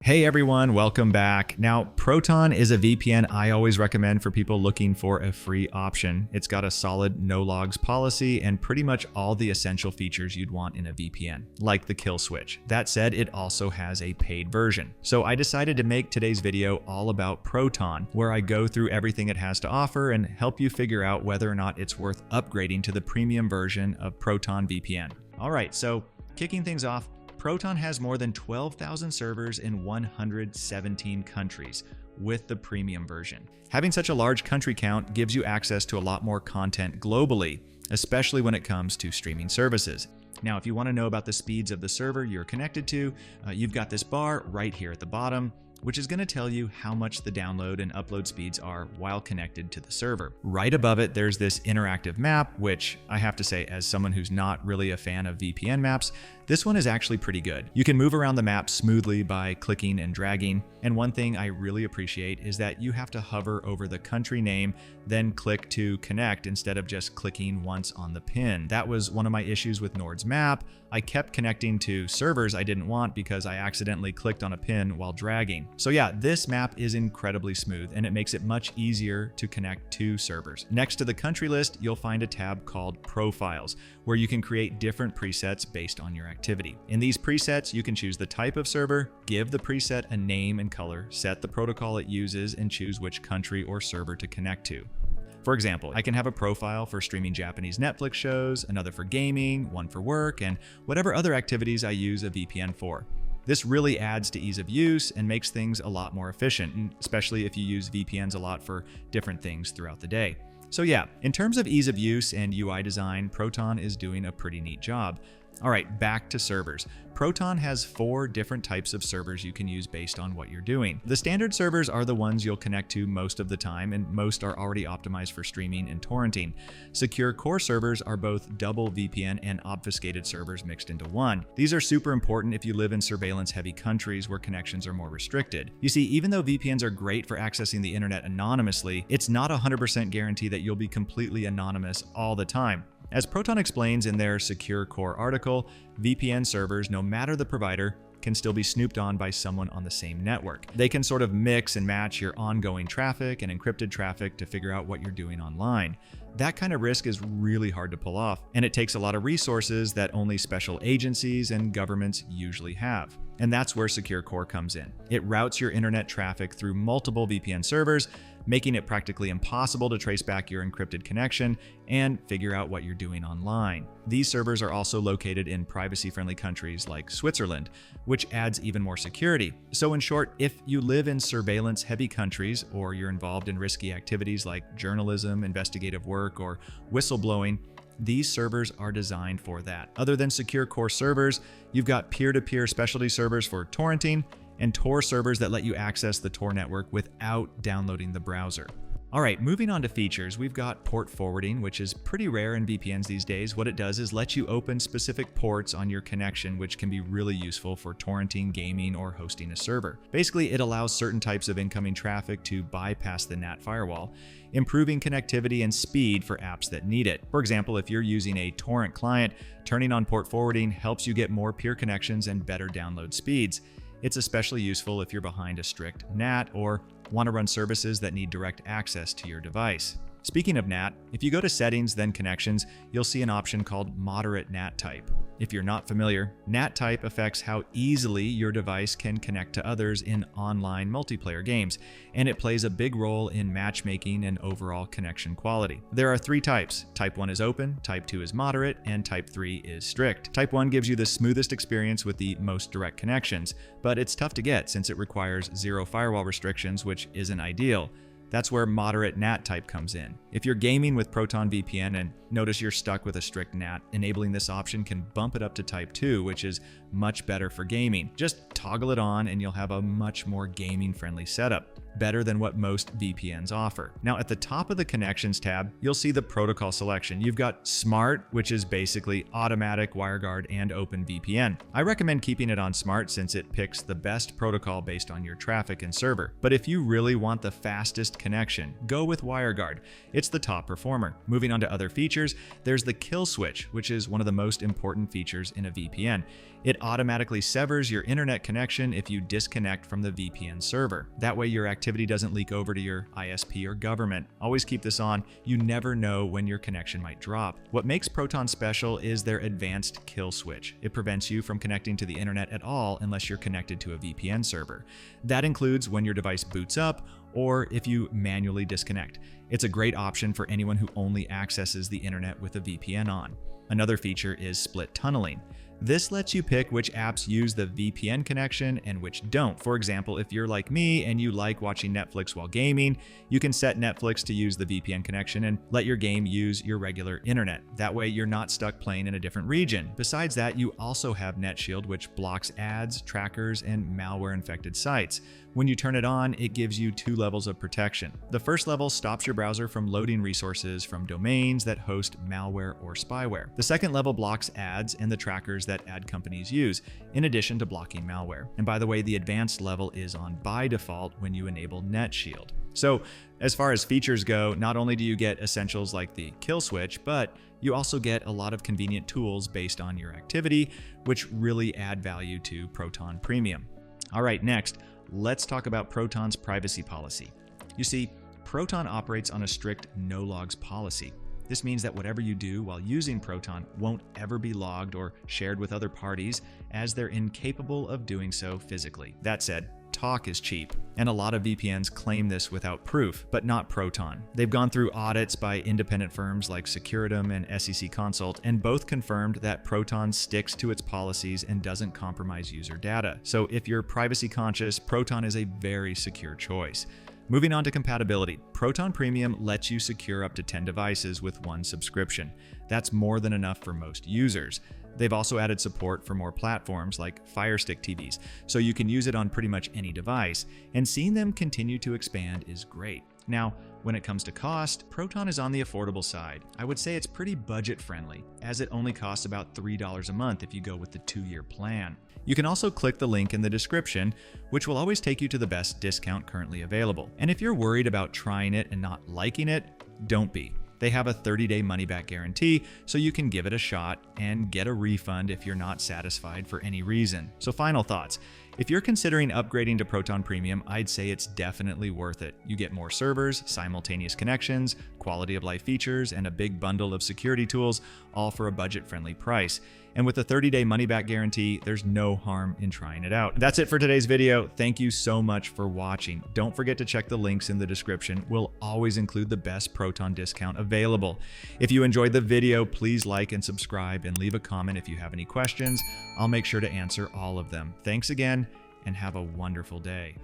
Hey everyone, welcome back. Now, Proton is a VPN I always recommend for people looking for a free option. It's got a solid no logs policy and pretty much all the essential features you'd want in a VPN, like the kill switch. That said, it also has a paid version. So I decided to make today's video all about Proton, where I go through everything it has to offer and help you figure out whether or not it's worth upgrading to the premium version of ProtonVPN. All right, so kicking things off, Proton has more than 12,000 servers in 117 countries with the premium version. Having such a large country count gives you access to a lot more content globally, especially when it comes to streaming services. Now, if you want to know about the speeds of the server you're connected to, you've got this bar right here at the bottom, which is going to tell you how much the download and upload speeds are while connected to the server. Right above it, there's this interactive map, which I have to say, as someone who's not really a fan of VPN maps, this one is actually pretty good. You can move around the map smoothly by clicking and dragging. And one thing I really appreciate is that you have to hover over the country name, then click to connect instead of just clicking once on the pin. That was one of my issues with Nord's map. I kept connecting to servers I didn't want because I accidentally clicked on a pin while dragging. So yeah, this map is incredibly smooth and it makes it much easier to connect to servers. Next to the country list, you'll find a tab called Profiles, where you can create different presets based on your activity. In these presets, you can choose the type of server, give the preset a name and color, set the protocol it uses, and choose which country or server to connect to. For example, I can have a profile for streaming Japanese Netflix shows, another for gaming, one for work, and whatever other activities I use a VPN for. This really adds to ease of use and makes things a lot more efficient, especially if you use VPNs a lot for different things throughout the day. So yeah, in terms of ease of use and UI design, Proton is doing a pretty neat job. All right, back to servers. Proton has 4 different types of servers you can use based on what you're doing. The standard servers are the ones you'll connect to most of the time, and most are already optimized for streaming and torrenting. Secure core servers are both double VPN and obfuscated servers mixed into one. These are super important if you live in surveillance-heavy countries where connections are more restricted. You see, even though VPNs are great for accessing the internet anonymously, it's not a 100% guarantee that you'll be completely anonymous all the time. As Proton explains in their Secure Core article, VPN servers, no matter the provider, can still be snooped on by someone on the same network. They can sort of mix and match your ongoing traffic and encrypted traffic to figure out what you're doing online. That kind of risk is really hard to pull off, and it takes a lot of resources that only special agencies and governments usually have. And that's where Secure Core comes in. It routes your internet traffic through multiple VPN servers, making it practically impossible to trace back your encrypted connection and figure out what you're doing online. These servers are also located in privacy-friendly countries like Switzerland, which adds even more security. So in short, if you live in surveillance-heavy countries or you're involved in risky activities like journalism, investigative work, or whistleblowing, these servers are designed for that. Other than Secure Core servers, you've got peer-to-peer specialty servers for torrenting and Tor servers that let you access the Tor network without downloading the browser. All right, moving on to features, we've got port forwarding, which is pretty rare in VPNs these days. What it does is let you open specific ports on your connection, which can be really useful for torrenting, gaming, or hosting a server. Basically, it allows certain types of incoming traffic to bypass the NAT firewall, improving connectivity and speed for apps that need it. For example, if you're using a torrent client, turning on port forwarding helps you get more peer connections and better download speeds. It's especially useful if you're behind a strict NAT or want to run services that need direct access to your device. Speaking of NAT, if you go to Settings, then Connections, you'll see an option called Moderate NAT Type. If you're not familiar, NAT type affects how easily your device can connect to others in online multiplayer games, and it plays a big role in matchmaking and overall connection quality. There are 3 types. Type 1 is open, Type 2 is moderate, and Type 3 is strict. Type 1 gives you the smoothest experience with the most direct connections, but it's tough to get since it requires 0 firewall restrictions, which isn't ideal. That's where moderate NAT type comes in. If you're gaming with ProtonVPN and notice you're stuck with a strict NAT, enabling this option can bump it up to Type 2, which is much better for gaming. Just toggle it on and you'll have a much more gaming-friendly setup. Better than what most VPNs offer. Now at the top of the Connections tab, you'll see the protocol selection. You've got Smart, which is basically automatic, Wireguard, and OpenVPN. I recommend keeping it on Smart since it picks the best protocol based on your traffic and server. But if you really want the fastest connection, go with Wireguard. It's the top performer. Moving on to other features, there's the kill switch, which is one of the most important features in a VPN. It automatically severs your internet connection if you disconnect from the VPN server. That way your activity doesn't leak over to your ISP or government. Always keep this on. You never know when your connection might drop. What makes Proton special is their advanced kill switch. It prevents you from connecting to the internet at all unless you're connected to a VPN server. That includes when your device boots up or if you manually disconnect. It's a great option for anyone who only accesses the internet with a VPN on. Another feature is split tunneling. This lets you pick which apps use the VPN connection and which don't. For example, if you're like me and you like watching Netflix while gaming, you can set Netflix to use the VPN connection and let your game use your regular internet. That way you're not stuck playing in a different region. Besides that, you also have NetShield, which blocks ads, trackers, and malware-infected sites. When you turn it on, it gives you 2 levels of protection. The first level stops your browser from loading resources from domains that host malware or spyware. The second level blocks ads and the trackers that ad companies use, in addition to blocking malware. And by the way, the advanced level is on by default when you enable NetShield. So as far as features go, not only do you get essentials like the kill switch, but you also get a lot of convenient tools based on your activity, which really add value to Proton Premium. All right, next, let's talk about Proton's privacy policy. You see, Proton operates on a strict no logs policy. This means that whatever you do while using Proton won't ever be logged or shared with other parties, as they're incapable of doing so physically. That said, talk is cheap, and a lot of VPNs claim this without proof, but not Proton. They've gone through audits by independent firms like Securitum and SEC Consult, and both confirmed that Proton sticks to its policies and doesn't compromise user data. So if you're privacy conscious, Proton is a very secure choice. Moving on to compatibility, Proton Premium lets you secure up to 10 devices with one subscription. That's more than enough for most users. They've also added support for more platforms like Fire Stick TVs, so you can use it on pretty much any device, and seeing them continue to expand is great. Now, when it comes to cost, Proton is on the affordable side. I would say it's pretty budget friendly, as it only costs about $3 a month if you go with the 2-year plan. You can also click the link in the description, which will always take you to the best discount currently available. And if you're worried about trying it and not liking it, don't be. They have a 30-day money-back guarantee, so you can give it a shot and get a refund if you're not satisfied for any reason. So final thoughts. If you're considering upgrading to Proton Premium, I'd say it's definitely worth it. You get more servers, simultaneous connections, quality of life features, and a big bundle of security tools, all for a budget-friendly price. And with a 30-day money-back guarantee, there's no harm in trying it out. That's it for today's video. Thank you so much for watching. Don't forget to check the links in the description. We'll always include the best Proton discount available. If you enjoyed the video, please like and subscribe and leave a comment if you have any questions. I'll make sure to answer all of them. Thanks again, and have a wonderful day.